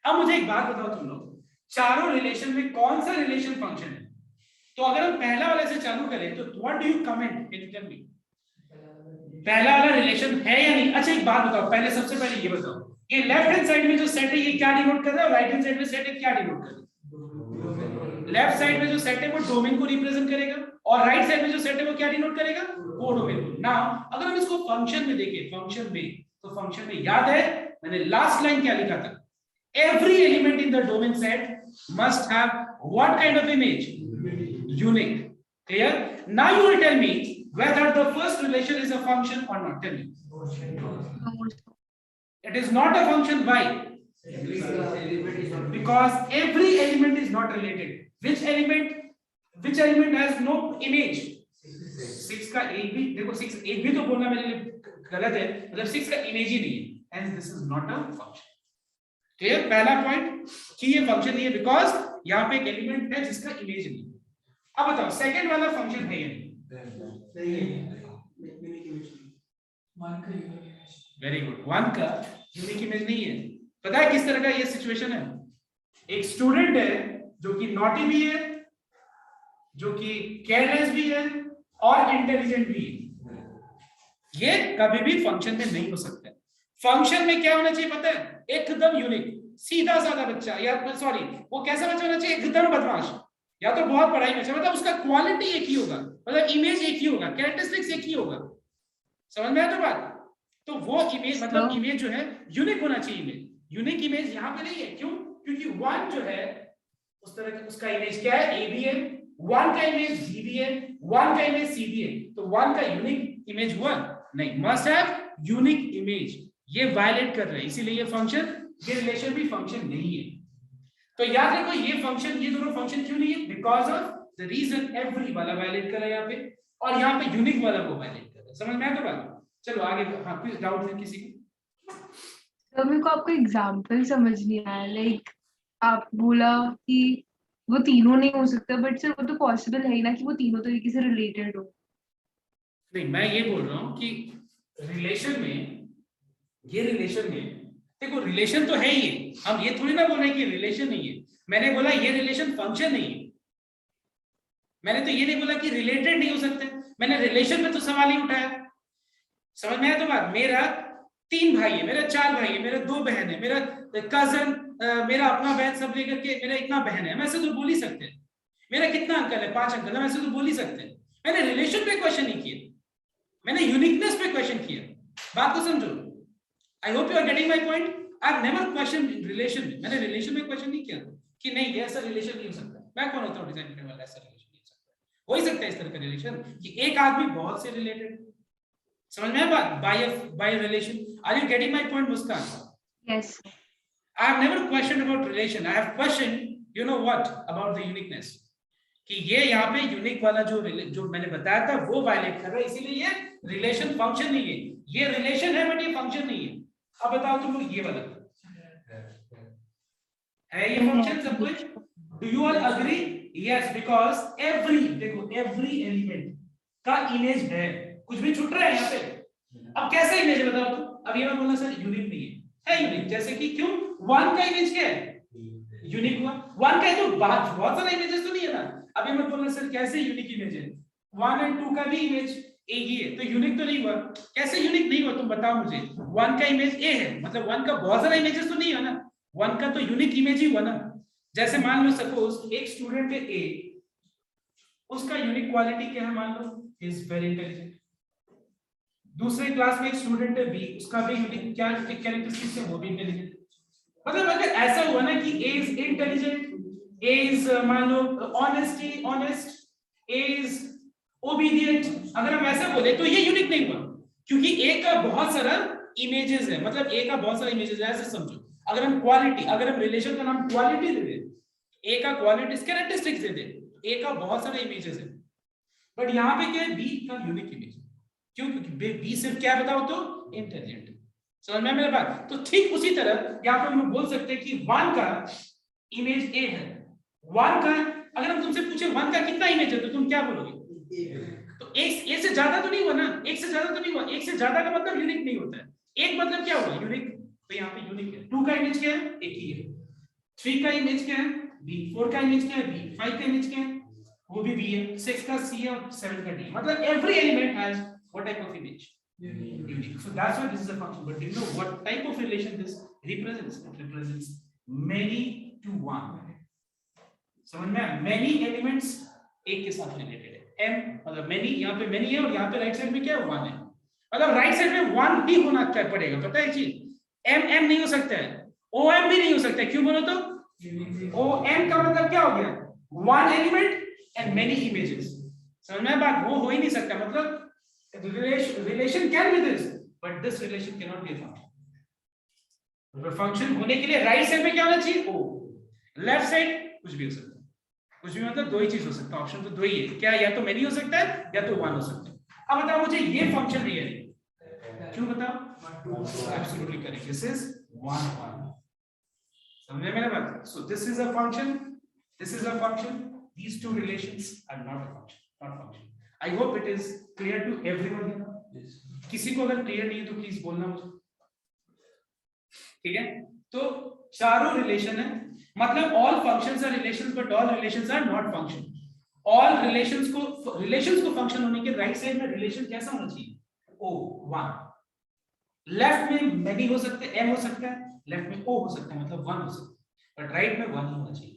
अब मुझे एक बात बताओ तुम लोग, चारों रिलेशन में कौन सा रिलेशन फंक्शन है? तो अगर हम पहला वाले से चालू करें तो what do you comment, can you tell me, पहला वाला रिलेशन है या नहीं? अच्छा एक बात बताओ, पहले सबसे पहले ये बताओ, ये लेफ्ट हैंड साइड में जो सेट है ये क्या डिनोट कर रहा है, राइट हैंड साइड में सेट है क्या डिनोट कर रहा है? लेफ्ट साइड में जो सेट है वो डोमेन को रिप्रेजेंट करेगा और राइट साइड में जो सेट है वो क्या डिनोट करेगा, कोडोमेन को। नाउ अगर हम इसको फंक्शन में देखें, फंक्शन में, तो फंक्शन में याद है मैंने लास्ट लाइन क्या लिखा था, every element in the domain set must have what kind of image, unique, clear? Now you will tell me whether the first relation is a function or not, tell me. It is not a function, why? Because every element is not related. Which element has no image? 6 का एक भी, देखो 6 एक भी तो बोलना मेरे लिए गलत है, मतलब 6 का इमेज ही नहीं है, hence this is not a function. Clear? पहला पॉइंट कि ये फंक्शन नहीं है बिकॉज यहाँ पे एक एलिमेंट है जिसका इमेज नहीं। अब बताओ सेकंड वाला फंक्शन है या नहीं? वेरी गुड, वन का यूनिक इमेज नहीं है। पता है किस तरह का ये सिचुएशन है, एक स्टूडेंट है जो कि नॉटी भी है, जो कि केयरलेस भी है और इंटेलिजेंट भी है, ये कभी भी फंक्शन में नहीं हो सकता। फंक्शन में क्या होना चाहिए पता है, एकदम यूनिक, सीधा साधा बच्चा, या सॉरी वो कैसा बच्चा होना चाहिए, एकदम बदमाश, या तो बहुत पढ़ाई में, मतलब उसका क्वालिटी एक ही होगा, मतलब इमेज एक ही होगा, कैरेक्टरिस्टिक्स एक ही होगा, समझ में आया तो बात? तो वो इमेज मतलब इमेज जो है यूनिक होना चाहिए। इमेज यूनिक इमेज यहाँ पे नहीं है, क्यों? क्योंकि वन जो है उस तरह का उसका इमेज क्या है, ए बी है, वन का इमेज बी भी है, वन का इमेज सी भी है, तो वन का यूनिक इमेज हुआ नहीं, मस्ट हैव यूनिक इमेज, ये वायलेट कर रहे हैं, इसीलिए ये फंक्शन, ये रिलेशन भी फंक्शन नहीं है। तो याद रखो ये फंक्शन, ये दोनों फंक्शन क्यों नहीं है, because of the reason every वाला वायलेट कर रहा है यहाँ पे, और यहाँ पे यूनिक वाला को वायलेट कर रहा है, समझ में आया तो बात? चलो आगे, हाँ कुछ डाउट है किसी को? तो मेरे को आपका एग्जांपल समझ नहीं आया, लाइक आप बोला कि वो तीनों नहीं हो सकता, बट सर वो तो पॉसिबल है ही ना कि वो तीनों तरीके से रिलेटेड हो। नहीं मैं ये बोल रहा हूँ कि रिलेशन में, ये रिलेशन में देखो रिलेशन तो है ही, हम ये थोड़ी ना बोल रहे हैं कि रिलेशन नहीं है, मैंने बोला ये रिलेशन फंक्शन नहीं है, मैंने तो ये नहीं बोला कि रिलेटेड नहीं हो सकते, मैंने रिलेशन में तो सवाल ही उठाया, समझ में आया तो बात? मेरा 3 भाई है, मेरा 4 भाई है, मेरा 2 बहन है, मेरा कजन, मेरा अपना बहन सब लेकर के मेरा इतना बहन है, हम ऐसे तो बोल ही सकते हैं, मेरा कितना अंकल है, 5 अंकल, हम ऐसे तो बोल ही सकते हैं। मैंने रिलेशन पे क्वेश्चन नहीं किया, मैंने यूनिकनेस पे क्वेश्चन किया, बात को समझो। I hope you are getting my point. I have never question relation में, मैंने रिलेशन में क्वेश्चन नहीं किया कि नहीं ये ऐसा रिलेशन नहीं हो सकता, मैं कौन होता हूं डिजाइन करने वाला, ऐसा रिलेशन नहीं हो सकता, हो ही सकता है इस तरह का रिलेशन कि एक आदमी बहुत से रिलेटेड, समझ में आया बात? By relation, are you getting my point Muskan? Yes. I have never questioned about relation, I have questioned you know what about the uniqueness, कि ये यहाँ पे यूनिक वाला जो मैंने बताया था वो वायलेट कर रहा है, इसीलिए ये रिलेशन फंक्शन नहीं है, ये रिलेशन है बट ये फंक्शन नहीं है। अब बताओ तुम लोग ये वाला है ये फंक्शन सब कुछ? Do you all agree? Yes, because every, देखो एवरी एलिमेंट का इमेज है, कुछ भी छूट रहा है यहाँ पे। अब कैसे इमेज है बताओ तुम? अब ये मैं बोलना सर यूनिक नहीं है यूनिक, जैसे कि क्यों? वन का इमेज क्या है, यूनिक हुआ, वन का तो बहुत सारा इमेजेस तो नहीं है ना, अभी मैं बोलना सर कैसे यूनिक इमेज है, 1 और 2 का भी इमेज ए ही है, तो यूनिक तो नहीं हुआ, कैसे यूनिक नहीं हुआ तुम बताओ मुझे? 1 का इमेज ए है, मतलब 1 का बहुत सारा इमेजेस तो नहीं है ना, 1 का तो यूनिक इमेज ही हुआ ना। जैसे मान लो सपोज एक स्टूडेंट है ए, उसका यूनिक क्वालिटी क्या है, मान लो इज वेरी इंटेलिजेंट। दूसरे क्लास में एक स्टूडेंट है बी, उसका भी यूनिक क्या कैरेक्टरिस्टिक्स है, वो भी इंटेलिजेंट। मतलब अगर ऐसा हुआ ना कि ए इज इंटेलिजेंट, ए इज मान लो ऑनेस्ट, ए इज ओबीडिएंट, अगर हम ऐसा बोले तो ये यूनिक नहीं हुआ, क्योंकि ए का बहुत सारा इमेजेस है, मतलब ए का बहुत सारा इमेजेस है, ऐसे समझो। अगर हम क्वालिटी, अगर हम रिलेशन का नाम क्वालिटी दे दें, ए का क्वालिटीज कैरेक्टरिस्टिक्स दे दें, ए का बहुत सारे इमेजेस है, बट यहाँ पे क्या है, बी का यूनिक इमेज। क्यों? क्योंकि बी सिर्फ क्या बताओ तो इंटेलिजेंट। समझ में मेरे बात? तो ठीक उसी तरह यहाँ पे हम बोल सकते हैं कि 1 का इमेज ए है। 1 का, अगर हम तुमसे पूछे 1 का कितना इमेज है तो तुम क्या बोलोगे? तो एक ए से ज्यादा तो नहीं हुआ ना, एक से ज्यादा तो नहीं हुआ, एक से ज्यादा का मतलब यूनिक नहीं होता है, एक मतलब क्या हुआ? यूनिक। तो यहाँ पे यूनिक है। 2 का इमेज क्या है? एक ही है। 3 का इमेज क्या है? बी। 4 का इमेज क्या है? बी। 5 का इमेज क्या है? वो भी बी है। 6 का सी है और 7 का डी है। मतलब every element has what type of image? Unique. So that's why this is a function. But do you know what type of relation this represents? It represents many to one. समझ में? Many elements एक के साथ related है। m मतलब many, यहाँ पे many है और यहाँ पे राइट साइड में क्या है? 1 है। मतलब राइट साइड में 1 भी होना पड़ेगा, पता है चीज? m नहीं हो सकता है, om भी नहीं हो सकता है। क्यों बोलो तो? om का मतलब क्या हो गया? 1 element and many images. समझ में बात? वो हो ही नहीं सकता। मतलब relation can be this, but this relation cannot be a function. Function होने के लिए राइट साइड में क्या होना चाहिए? o। लेफ्ट साइड कुछ भी हो सकता है, कुछ भी मतलब दो ही चीज हो सकता है। ऑप्शन तो दो ही है क्या? या तो many हो सकता है या तो 1 हो सकता है। अब बताओ मुझे ये फंक्शन रियल है? क्यों बताओ? Absolutely correct. This is 1 1। समझे मेरा बात? So this is a function, this is a function, these two relations are not a function, not function. I hope it is clear to everyone here. Yes. किसी को अगर clear नहीं है तो please बोलना मुझे, ठीक है? तो चारों रिलेशन है, मतलब all functions are relations but all relations are not function. all relations को फंक्शन होने के राइट साइड में रिलेशन कैसा होना चाहिए? o 1। लेफ्ट में many हो सकते हैं, m हो सकता है, लेफ्ट में o हो सकता है, मतलब 1 हो सकता है, बट राइट में 1 ही होना चाहिए।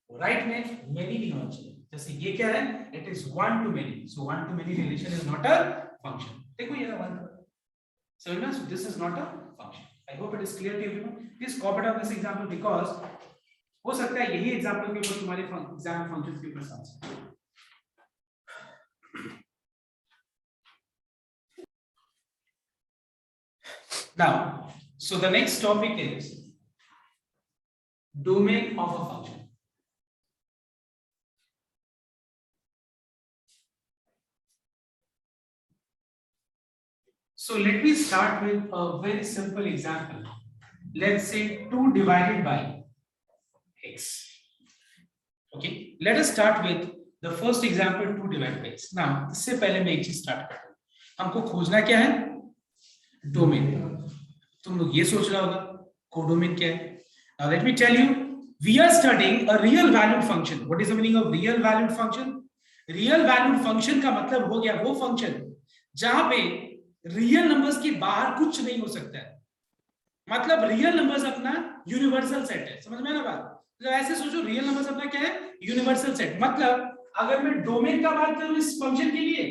राइट में many नहीं होना चाहिए। जैसे ये क्या है? It is 1 to many, so 1 to many relation is not a function. देखो ये 1, so this is not a function. I hope it is clear to everyone. Please copy down this example because हो सकता है यही example के ऊपर तुम्हारे exam functions के ऊपर सवाल है। Now, so the next topic is domain of a function. So let me start with a very simple example. Let's say 2 divided by x. Okay, let us start with the first example, 2 divided by x. Now, इससे पहले मैं एक चीज start करता हूँ। हमको खोजना क्या है? डोमेन। तुम लोग ये सोच रहा होगा कोडोमेन क्या है? Now let me tell you, we are studying a real valued function. What is the meaning of real valued function? Real valued function का मतलब हो गया वो फंक्शन जहां पे रियल नंबर्स के बाहर कुछ नहीं हो सकता है। मतलब रियल नंबर्स अपना यूनिवर्सल सेट है। समझ में ना बात? तो ऐसे सोचो, रियल नंबर्स अपना क्या है? Universal set. मतलब अगर मैं डोमेन का बात करूं इस फंक्शन के लिए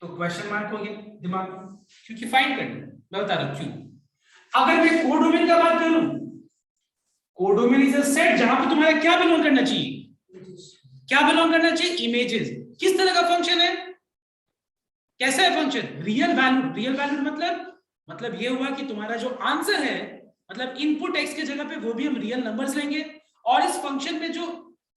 तो क्वेश्चन मार्क हो गया दिमाग में, क्योंकि फाइंड करना। मैं बता रहा हूं क्यों। अगर मैं कोडोमेन का बात करूं, कोडोमेन इज अ सेट जहां पे तुम्हारा क्या बिलोंग करना चाहिए? क्या बिलोंग करना चाहिए? इमेजेस। किस तरह का फंक्शन है? कैसा है function? Real value. Real value मतलब ये हुआ कि तुम्हारा जो आंसर है, मतलब इनपुट x के जगह पे वो भी हम रियल नंबर्स लेंगे, और इस फंक्शन में जो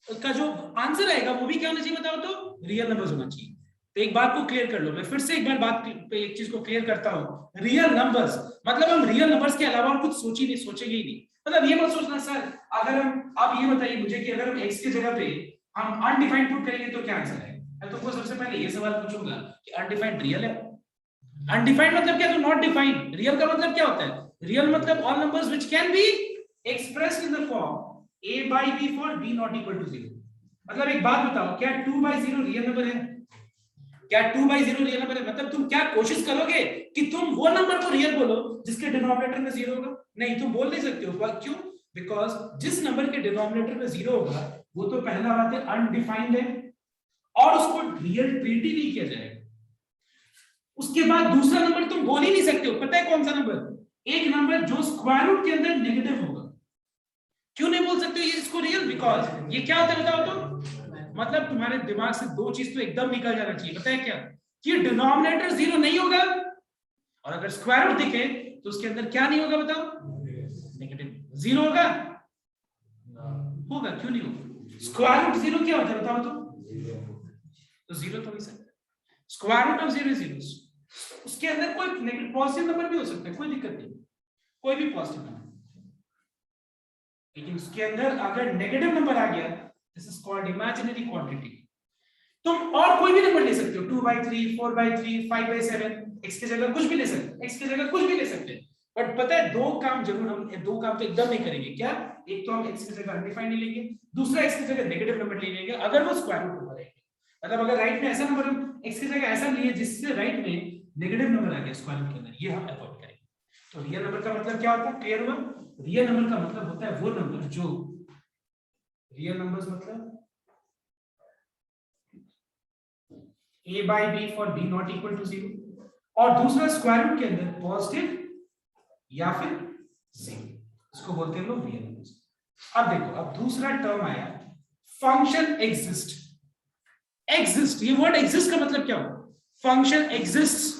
आंसर आएगा वो भी क्या होना चाहिए बताओ तो? रियल नंबर्स होना चाहिए। तो एक बात को क्लियर कर लो, मैं फिर से एक बार बात पे एक चीज को क्लियर करता हूं। रियल नंबर्स मतलब हम रियल नंबर्स के अलावा कुछ सोचेंगे ही नहीं। मतलब ये मत सोचना सर, अगर हम, आप ये बताइए मुझे कि अगर हम x की जगह पे हम अनडिफाइंड पुट करेंगे तो क्या आंसर आएगा? मैं तुमको सबसे पहले ये सवाल पूछूंगा कि अनडिफाइंड रियल है? अनडिफाइंड मतलब क्या? तो नॉट डिफाइंड। रियल का मतलब क्या होता है? रियल मतलब all numbers which can be expressed in the form a by b for b not equal to 0। मतलब एक बात बताओ, क्या 2 by 0 रियल नंबर है? क्या 2 by 0 रियल नंबर है? मतलब तुम क्या कोशिश करोगे कि तुम वो नंबर को रियल बोलो जिसके डिनोमिनेटर में 0 होगा? नहीं, तुम बोल नहीं सकते हो। क्यों? बिकॉज जिस नंबर के डिनोमिनेटर में 0 होगा वो तो पहला बात है अनडिफाइंड है और उसको रियल ट्रीट ही नहीं किया जाएगा। उसके बाद दूसरा नंबर तुम बोल ही नहीं सकते हो। पता है कौन सा नंबर? एक नंबर जो स्क्वायर रूट के अंदर नेगेटिव होगा। क्यों नहीं बोल सकते ये इसको रियल? बिकॉज ये क्या होता है बताओ तो, मतलब तुम्हारे दिमाग से दो चीज तो एकदम निकल जाना चाहिए, पता है क्या? कि डिनोमिनेटर जीरो नहीं होगा, और अगर स्क्वायर रूट दिखे तो उसके अंदर क्या नहीं होगा बताओ? नेगेटिव। जीरो होगा? होगा, क्यों नहीं होगा? स्क्वायर रूट जीरो क्या होता है बताओ तो जीरो तो नहीं सकता। Square root of zero zero, उसके अंदर कोई नेगेटिव पॉजिटिव नंबर भी हो सकता है, कोई दिक्कत नहीं, कोई भी पॉजिटिव नंबर। लेकिन उसके अंदर अगर नेगेटिव नंबर आ गया, this is called imaginary quantity. तुम और कोई भी नंबर ले सकते हो, 2/3, 4/3, 5/7, x की जगह कुछ भी ले सकते हो, x की जगह कुछ भी ले सकते हैं। बट पता है दो काम जरूर, हम दो काम तो एकदम नहीं करेंगे। क्या? एक तो हम x की जगह अनडिफाइंड नहीं लेंगे, दूसरा x की जगह नेगेटिव नंबर ले लेंगे अगर वो स्क्वायर रूट नंबर है। मतलब अगर राइट में ऐसा नंबर हम x की जगह ऐसा लिए जिससे राइट में नेगेटिव नंबर आ गया स्क्वायर रूट के अंदर, ये हम अवॉइड करेंगे। तो रियल नंबर का मतलब क्या होता है? क्लियर हुआ? रियल नंबर का मतलब होता है वो नंबर जो, रियल नंबर्स मतलब a by b for b not equal to 0, और दूसरा स्क्वायर रूट के अंदर पॉजिटिव या फिर सेम, इसको बोलते हैं लोग रियल नंबर्स। अब देखो, अब दूसरा टर्म आया फंक्शन एग्जिस्ट। एग्जिस्ट, ये वर्ड एग्जिस्ट का मतलब क्या हुआ? फंक्शन एग्जिस्ट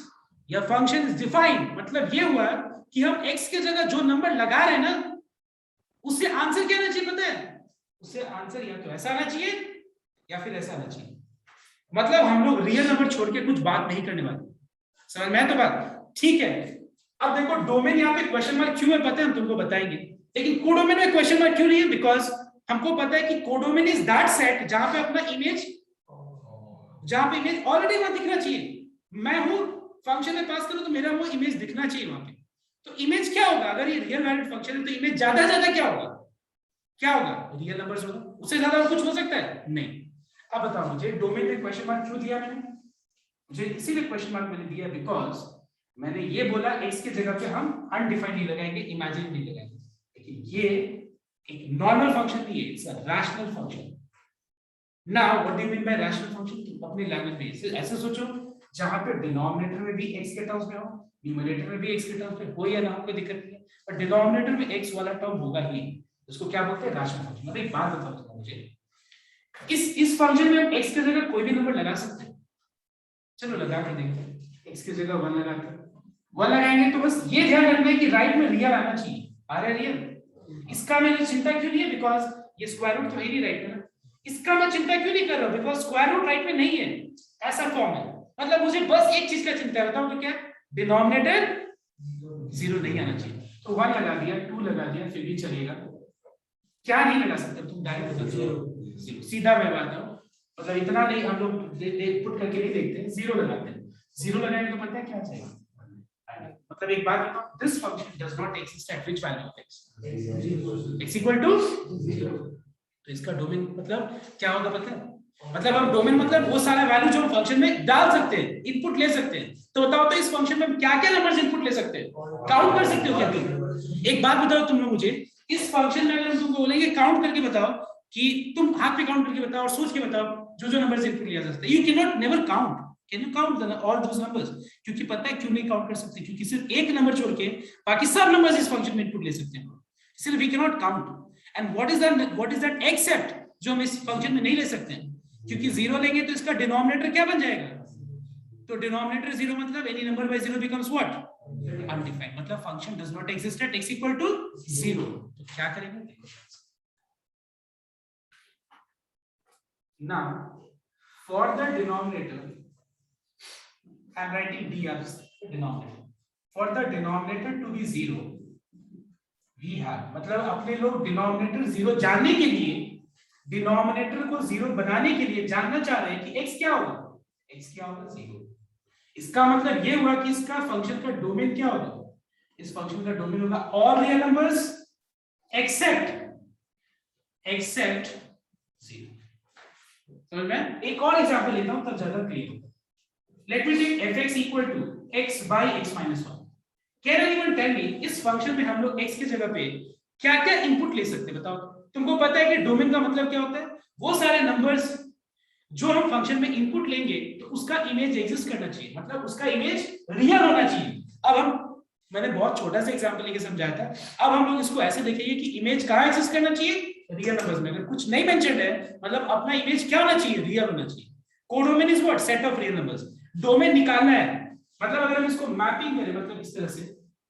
या फंक्शन इज डिफाइंड, मतलब ये हुआ कि हम x के जगह जो नंबर लगा रहे हैं ना, उससे आंसर क्या आना चाहिए पता है? उससे आंसर या तो ऐसा आना चाहिए या फिर ऐसा आना चाहिए। मतलब हम लोग रियल नंबर छोड़ के कुछ बात नहीं करने वाले, समझ में आया तो बात? ठीक है। अब देखो डोमेन यहाँ पे क्वेश्चन मार्क क्यों है पता है, हम तुमको बताएंगे। लेकिन कोडोमेन में क्वेश्चन मार्क क्यों नहीं है? बिकॉज हमको पता है कि कोडोमेन इज दैट सेट जहां पे अपना इमेज, जहां पे इमेज ऑलरेडी वहां दिखना चाहिए। मैं हूं फंक्शन में पास करूं तो मेरा वो इमेज दिखना चाहिए वहां पे। तो इमेज क्या होगा? अगर ये रियल वैल्यूड फंक्शन है तो इमेज ज्यादा ज्यादा क्या होगा? क्या होगा? रियल नंबर्स होगा। उससे ज्यादा और कुछ हो सकता है? नहीं। अब बताओ मुझे डोमेन में क्वेश्चन मार्क क्यों दिया मैंने? मुझे इसीलिए क्वेश्चन मार्क मैंने दिया बिकॉज मैंने ये बोला x की जगह पे हम अनडिफाइंड नहीं लगाएंगे, इमेजिन नहीं लगाएंगे। लेकिन ये एक नॉर्मल फंक्शन नहीं है, it's a rational function. Now what do you mean by rational function? तुम अपनी लैंग्वेज में ऐसे सोचो जहां पे डिनोमिनेटर में भी x के टर्म्स में हो, न्यूमरेटर में भी x के टर्म्स में हो या ना हो, कोई दिक्कत नहीं है, पर डिनोमिनेटर में x वाला टर्म होगा ही। इसको क्या बोलते हैं? Rational function. अब एक बात बताओ तुम मुझे, इस फंक्शन में हम x की जगह कोई भी नंबर लगा सकते हैं? चलो लगा के देखते हैं। x की जगह 1 लगाते हैं, 1 लगाएंगे तो बस ये ध्यान रखना है कि राइट में रियल आना चाहिए। आ रहा है रियल? इसका मैं चिंता क्यों नहीं है? बिकॉज ये स्क्वायर रूट तो है नहीं राइट में ना। इसका मैं चिंता क्यों नहीं कर रहा हूं? बिकॉज स्क्वायर रूट राइट में नहीं है, ऐसा फॉर्म है। मतलब मुझे बस एक चीज का चिंता है, बताओ तो क्या? डिनोमिनेटर जीरो नहीं आना चाहिए। तो 1 लगा दिया, 2 लगा दिया, फिर भी चलेगा। क्या नहीं लगा सकते तुम? डायरेक्ट बता दो, सीधा मैं बात हूं। मतलब इतना नहीं हम लोग पुट करके नहीं देखते, जीरो लगाते हैं। जीरो लगाएंगे तो पता है क्या चाहिए? मतलब एक बात बताओ, this function does not exist at which value of x? x equal to 0। तो इसका डोमेन मतलब क्या होगा पता है? मतलब हम डोमेन मतलब वो सारा वैल्यू जो हम फंक्शन में डाल सकते हैं, इनपुट ले सकते हैं। तो बताओ तो इस फंक्शन में हम क्या क्या नंबर्स इनपुट ले सकते हैं? काउंट कर सकते हो क्या तुम? एक बात बताओ तुम लोग मुझे, इस फंक्शन में अगर हम तुमको बोलेंगे काउंट करके बताओ, कि तुम हाथ पे काउंट करके बताओ और सोच के बताओ जो नंबर्स इनपुट लिया जा सकता है। You can not never count, can you count all those numbers? क्योंकि पता है क्यों नहीं काउंट कर सकते? क्योंकि सिर्फ एक नंबर छोड़ के बाकी सब नंबर्स इस फंक्शन में इनपुट ले सकते हैं, इसलिए we can not count. And what is that except जो हम इस फंक्शन में नहीं ले सकते हैं? क्योंकि जीरो लेंगे तो इसका डिनोमिनेटर क्या बन जाएगा? तो डिनोमिनेटर जीरो मतलब any number by zero becomes what? Undefined. मतलब function does not exist at x equal to 0। तो क्या करेंगे? Now, for the denominator, I am writing d as denominator. For the denominator to be 0, we have, मतलब अपने लोग denominator 0 जानने के लिए, डिनोमिनेटर को 0 बनाने के लिए जानना चाह रहे हैं कि x क्या होगा? x क्या होगा? 0। इसका मतलब ये हुआ कि इसका फंक्शन का डोमेन क्या होगा? इस फंक्शन का डोमेन होगा ऑल रियल नंबर्स एक्सेप्ट 0। समझ में? एक और एग्जांपल लेता हूं तब ज्यादा क्लियर होगा। Let me take fx equal to x by x minus 1। Can anyone tell me इस फंक्शन में हम लोग x की जगह पे क्या क्या इनपुट ले सकते हैं? बताओ। तुमको पता है कि डोमेन का मतलब क्या होता है? वो सारे नंबर्स जो हम फंक्शन में इनपुट लेंगे तो उसका इमेज एग्जिस्ट करना चाहिए, मतलब उसका इमेज रियल होना चाहिए। अब हम मैंने बहुत छोटा सा एग्जांपल लेके समझाया था। अब हम लोग इसको ऐसे देखेंगे कि इमेज कहाँ एग्जिस्ट करना चाहिए, रियल नंबर्स में। अगर कुछ नहीं मेंशन्ड है मतलब अपना इमेज क्या होना चाहिए, रियल होना चाहिए। Codomain is what, set of real numbers. Domain निकालना है, मतलब अगर हम इसको मैपिंग करें मतलब इस तरह से,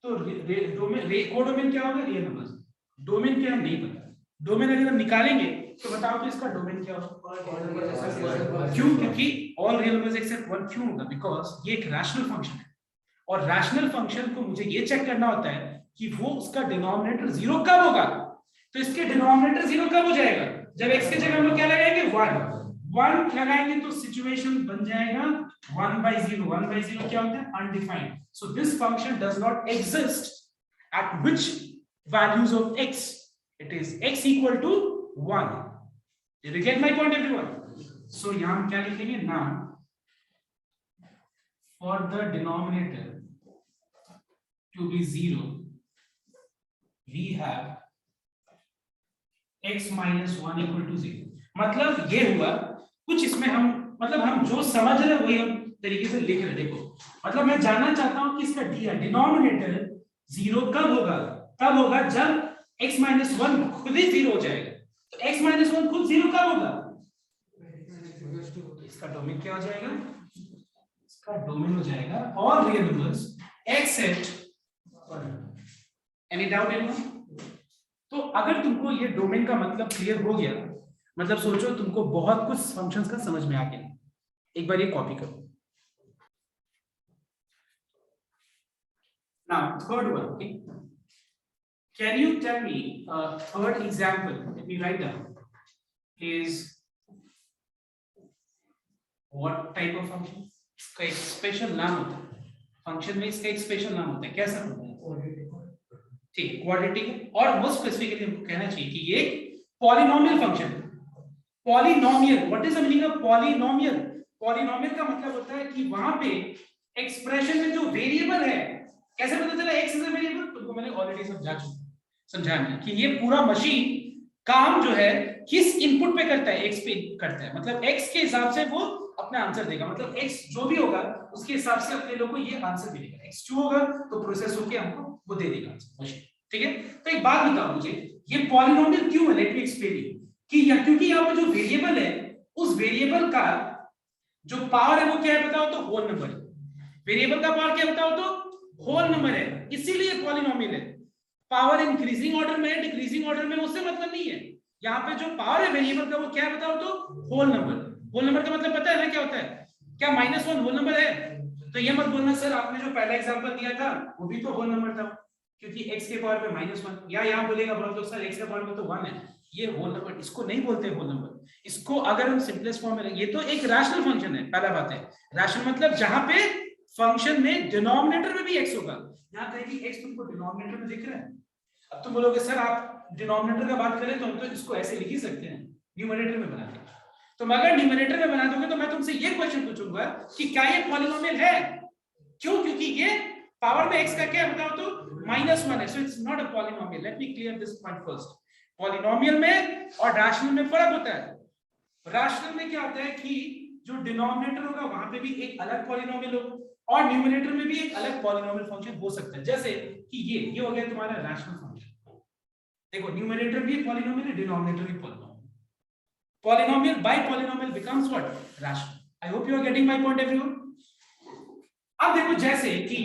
तो डोमेन कोडोमेन क्या होगा, रियल नंबर्स। डोमेन क्या हम नहीं पता, डोमेन अगर हम निकालेंगे तो बताओ तो इसका डोमेन क्या होगा, क्यों, क्योंकि all real numbers except one. क्यों होगा, बिकॉज ये एक रैशनल फंक्शन है, और रैशनल फंक्शन को मुझे ये चेक करना होता है कि वो उसका डिनोमिनेटर जीरो कब होगा। तो इसके डिनोमिनेटर जीरो कब हो जाएगा, जब x के जगह हम लोग क्या लगाएंगे, 1 लगाएंगे, तो सिचुएशन बन जाएगा 1/0। 1/0 क्या होता है, undefined. So this function does not exist at which values of x, it is x equal to 1। Did you get my point everyone? So यहां हम क्या लिखेंगे, now for the denominator to be 0 we have x minus 1 equal to 0। मतलब ये हुआ कुछ इसमें हम मतलब हम जो समझ रहे हैं वही हम तरीके से लिख रहे। देखो मतलब मैं जानना चाहता हूं कि इसका डिनोमिनेटर 0 कब होगा, तब होगा जब x minus 1 खुद ही 0 हो जाएगा। तो x minus 1 खुद 0 कब होगा, इसका डोमेन क्या हो जाएगा, इसका डोमेन हो जाएगा all real numbers accept 1। Any doubt anyone? तो अगर तुमको ये डोमेन का मतलब क्लियर हो गया, मतलब सोचो तुमको बहुत कुछ फंक्शंस का समझ में आ गया। एक बार ये कॉपी करो। Now third one, okay, can you tell me third example, let me write down, is what type of function. इसका एक स्पेशल नाम होता है फंक्शन में, इसका एक स्पेशल नाम होता है, कैसा होता है, ठीक, क्वाड्रेटिक। और मोस्ट स्पेसिफिकली हमको कहना चाहिए कि ये पॉलिनोमियल फंक्शन है। Polynomial, what is the meaning of polynomial? Polynomial का मतलब होता है कि वहां पे एक्सप्रेशन में जो वेरिएबल है, कैसे पता चला एक्स इज अ वेरिएबल, तुमको मैंने ऑलरेडी समझाया कि ये पूरा मशीन काम जो है किस इनपुट पे करता है, एक्स पे करता है। मतलब एक्स के हिसाब से वो अपना आंसर देगा, मतलब एक्स जो भी होगा उसके हिसाब से अपने लोग को ये आंसर मिलेगा। एक्स 2 होगा तो प्रोसेस होके हमको वो दे देगा आंसर मशीन, ठीक है। तो एक बात बताओ मुझे, ये पॉलिनोमियल क्यों है, लेट मी एक्सप्लेन यू। क्योंकि यहाँ पे जो वेरिएबल है उस वेरिएबल का जो पावर है वो क्या है बताओ तो होल नंबर है। वेरिएबल का पावर क्या बताओ तो होल नंबर है, इसीलिए पॉलिनोमियल है। पावर इंक्रीजिंग ऑर्डर में है, डिक्रीजिंग ऑर्डर में उससे मतलब नहीं है। यहाँ पे जो पावर है वेरिएबल का वो क्या है बताओ तो होल नंबर। होल नंबर का मतलब पता है ना क्या होता है, क्या -1 होल नंबर है? तो ये मत बोलना सर आपने जो पहला एग्जांपल दिया था वो भी तो होल नंबर था, क्योंकि x के पावर पे -1, या यहाँ बोलेगा बहुत लोग सर x के पावर में तो 1 है, ये होल नंबर, इसको नहीं बोलते होल नंबर। इसको अगर हम सिंपलेस्ट फॉर्म में, ये तो एक रैशनल फंक्शन है, पहला बात है। रैशनल मतलब जहां पे फंक्शन में डिनोमिनेटर में भी x होगा। यहाँ कहीं भी x तुमको डिनोमिनेटर में दिख रहा है? अब तुम बोलोगे सर आप डिनोमिनेटर का बात करें तो हम तो इसको ऐसे लिख ही सकते हैं, न्यूमरेटर में बना के। तो अगर न्यूमरेटर में बना दोगे तो मैं तुमसे ये क्वेश्चन पूछूंगा कि क्या ये पॉलिनोमियल है? क्यों? क्योंकि ये पावर में x का क्या है बताओ तो -1 है, so it's not a polynomial. Let me clear this point first. Polynomial में और रैशनल में फर्क होता है। रैशनल में क्या होता है कि जो डिनोमिनेटर होगा वहां पे भी एक अलग पॉलिनोमियल होगा और न्यूमरेटर में भी एक अलग पॉलिनोमियल फंक्शन हो सकता है। जैसे कि ये हो गया तुम्हारा रैशनल फंक्शन। देखो न्यूमरेटर भी पॉलिनोमियल है, डिनोमिनेटर भी polynomial. Polynomial by polynomial becomes what, rational. I hope you are getting my point everyone. अब देखो जैसे कि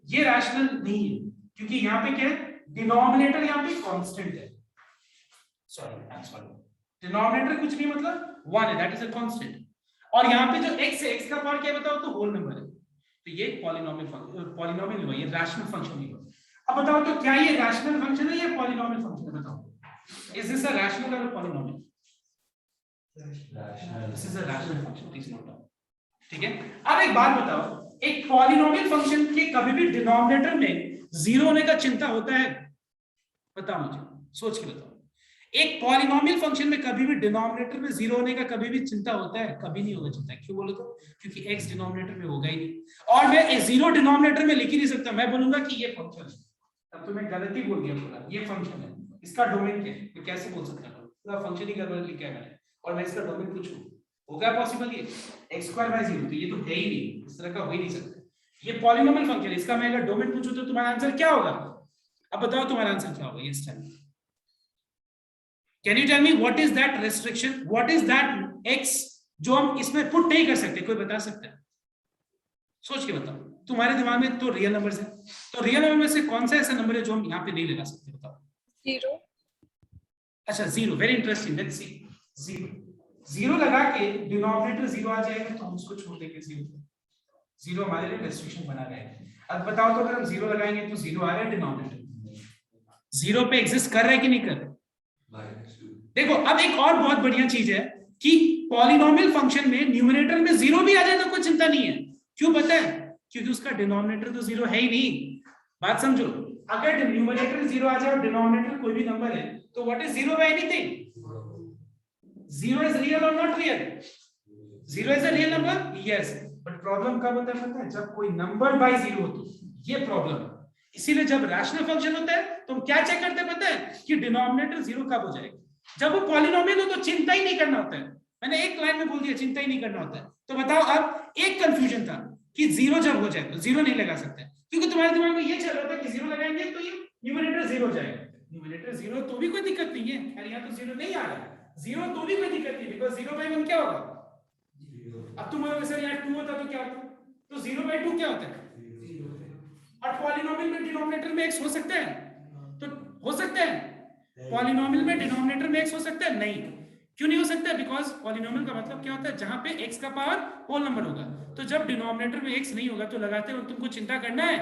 ये रैशनल नहीं है क्योंकि यहाँ पे क्या है, डिनोमिनेटर यहाँ पे कांस्टेंट है। सॉरी डिनोमिनेटर कुछ नहीं मतलब 1 है, दैट इज अ कांस्टेंट। और यहाँ पे जो x है, x का पावर क्या बताओ तो होल नंबर है। तो ये पॉलिनोमियल हुआ, ये रैशनल फंक्शन नहीं हुआ। अब बताओ तो क्या ये रैशनल फंक्शन है या पॉलिनोमियल फंक्शन है? बताओ, इज दिस अ रैशनल और polynomial? This is a rational function, please note down, ठीक है। अब एक बात बताओ, एक पॉलिनोमियल फंक्शन के कभी भी डिनोमिनेटर में 0 होने का चिंता होता है? बताओ मुझे, सोच के बताओ। एक पॉलिनोमियल फंक्शन में कभी भी डिनोमिनेटर में 0 होने का कभी भी चिंता होता है? कभी नहीं होगा चिंता। क्यों बोलो तो? क्योंकि x डिनोमिनेटर में होगा ही नहीं और मैं 0 डिनोमिनेटर में लिख ही नहीं सकता। मैं बोलूंगा कि ये फंक्शन है, तब तो मैं गलती बोल गया पूरा। ये फंक्शन है, इसका डोमेन क्या है? मैं कैसे बोल सकता हूं? पूरा फंक्शन ही गलत लिखा है मैंने और मैं इसका डोमेन पूछूं, होगा पॉसिबल? ये x² / 0 तो ये तो है ही नहीं, इस तरह का हो ही नहीं सकता। ये पॉलिनोमियल फंक्शन, इसका मैं अगर डोमेन पूछूं तो तुम्हारा आंसर क्या होगा? अब बताओ तुम्हारा आंसर क्या होगा इस time? Can you tell me what is that restriction, what is that x जो हम इसमें पुट नहीं कर सकते? कोई बता सकता है? सोच के बताओ, तुम्हारे दिमाग में तो रियल नंबर्स है, तो रियल नंबर में से कौन सा ऐसा नंबर है जो हम यहाँ पे नहीं लगा सकते? बताओ। 0। अच्छा, zero, very interesting, let's see. Zero, zero लगा के डिनोमिनेटर जीरो आ जाएगा तो हम उसको छोड़ देंगे जीरो। जीरो हमारे लिए रेस्ट्रिक्शन बना रहेगा। अब बताओ तो अगर हम जीरो लगाएंगे तो जीरो आ रहा है डिनोमिनेटर, जीरो पे एग्जिस्ट कर रहा है कि नहीं कर रहा? देखो अब एक और बहुत बढ़िया चीज है कि पॉलिनोमियल फंक्शन में न्यूमरेटर में जीरो भी आ जाए तो कोई चिंता नहीं है। क्यों पता है? क्योंकि उसका डिनोमिनेटर तो जीरो है ही नहीं। बात समझो, अगर न्यूमरेटर जीरो आ जाए और डिनोमिनेटर कोई भी नंबर है तो what is zero by anything? Zero is real और not real? Zero is a real number, yes, but problem कब होता है पता है? जब कोई नंबर बाय जीरो हो तो, ये प्रॉब्लम है। इसीलिए जब रैशनल फंक्शन होता है तो हम क्या चेक करते हैं पता है? कि डिनोमिनेटर जीरो कब हो जाएगा। जब वो पॉलिनोमियल हो तो चिंता ही नहीं करना होता है। मैंने एक लाइन में बोल दिया चिंता ही नहीं करना होता है। तो बताओ, अब एक कंफ्यूजन था कि जीरो जब हो जाए तो जीरो नहीं लगा सकते, क्योंकि तुम्हारे दिमाग में ये चल रहा था कि जीरो लगाएंगे तो ये न्यूमरेटर जीरो हो जाएगा। न्यूमरेटर जीरो तो भी कोई दिक्कत नहीं है, अरे यहाँ तो जीरो नहीं आ रहा है, जीरो तो भी कोई दिक्कत नहीं, बिकॉज जीरो बाई वन क्या होगा? अब तुम बोलोगे सर यहाँ टू होता तो क्या होता? तो जीरो बाई टू क्या होता है? और पॉलिनोमियल में डिनोमिनेटर में एक्स हो सकता है? तो हो सकता है पॉलिनोमियल में डिनोमिनेटर में x हो सकता है? नहीं। क्यों नहीं हो सकता? बिकॉज पॉलिनोमियल का मतलब क्या होता है? जहां पे x का पावर होल नंबर होगा। तो जब डिनोमिनेटर में x नहीं होगा तो लगाते वक्त तुमको चिंता करना है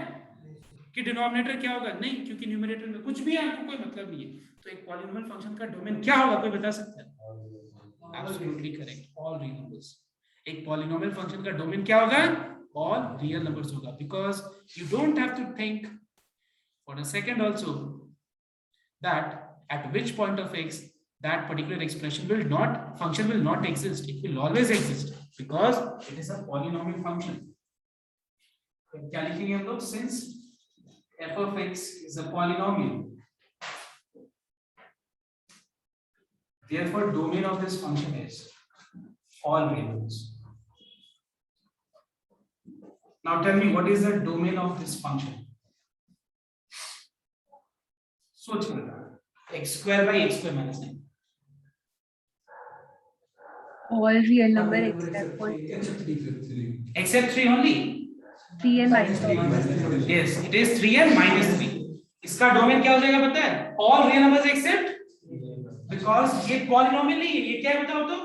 कि डिनोमिनेटर क्या होगा? नहीं, क्योंकि न्यूमरेटर में कुछ भी है हमको कोई मतलब नहीं है। तो एक पॉलिनोमियल फंक्शन का डोमेन क्या होगा? कोई बता सकता है? Absolutely correct, all real numbers. एक पॉलिनोमियल फंक्शन का डोमेन क्या होगा? ऑल रियल नंबर्स होगा, because you don't have to think for a second also that at which point of x that particular expression will not function will not exist. It will always exist because it is a polynomial function. क्या लिखेंगे हम लोग? Since f of x is a polynomial, therefore domain of this function is all real numbers. Now tell me, what is the domain of this function? सोच के बता। x square by x square minus 9. All real number except for Except 3 only. 3 and minus 3. Yes, it is 3 and minus 3. इसका domain क्या हो जाएगा पता है? All real numbers except, because ये पॉलिनोमियल नहीं है, ये क्या है बताओ तो?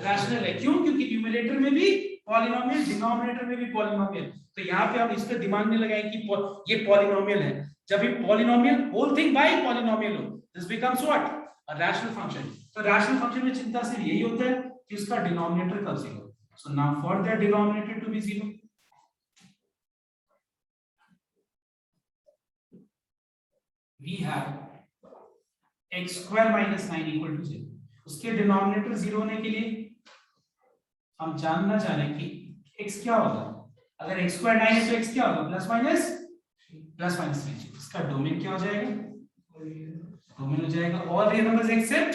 रैशनल है। क्यों? क्योंकि न्यूमरेटर में भी पॉलिनोमियल, डिनोमिनेटर में भी पॉलिनोमियल। तो यहाँ पे हम इस पे दिमाग नहीं लगाएं कि ये पॉलिनोमियल है। जब ये polynomial whole thing by polynomial हो, this becomes what? A rational function. तो रैशनल फंक्शन में चिंता सिर्फ यही होता है कि उसका डिनोमिनेटर कब जीरो। So now for that denominator to be zero, we have x square minus 9 equal to 0. उसके डिनोमिनेटर जीरो होने के लिए हम जानना चाह रहे हैं कि x क्या होगा। अगर x square 9 है तो x क्या होगा? Plus minus 3। इसका डोमेन क्या हो जाएगा? डोमेन हो जाएगा all real numbers accept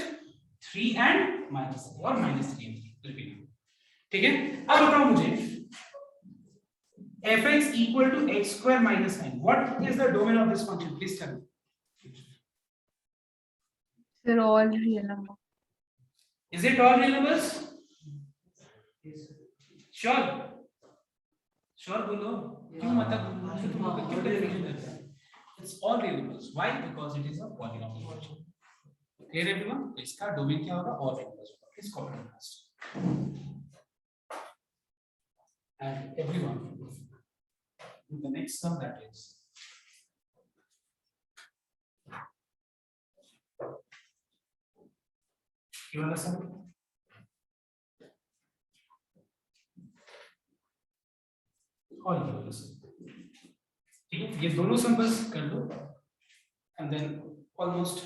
3 and minus 3 और माइनस 3। ठीक है, अब बताओ मुझे fx equal to x square minus 9, what is the domain of this function? Please tell me. They're all real number. Is it all real numbers? Sure. Sure बोलो, क्यों मतलब क्यों confusion रहता है? It's all real numbers. Why? Because it is a polynomial function. Clear everyone? तो इसका domain क्या होगा? all real numbers होगा। Please copy and paste. And everyone, the next sum that is ये वाला सम, और ये वाला सम। ठीक है, ये दोनों सम बस कर लो and then almost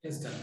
is done.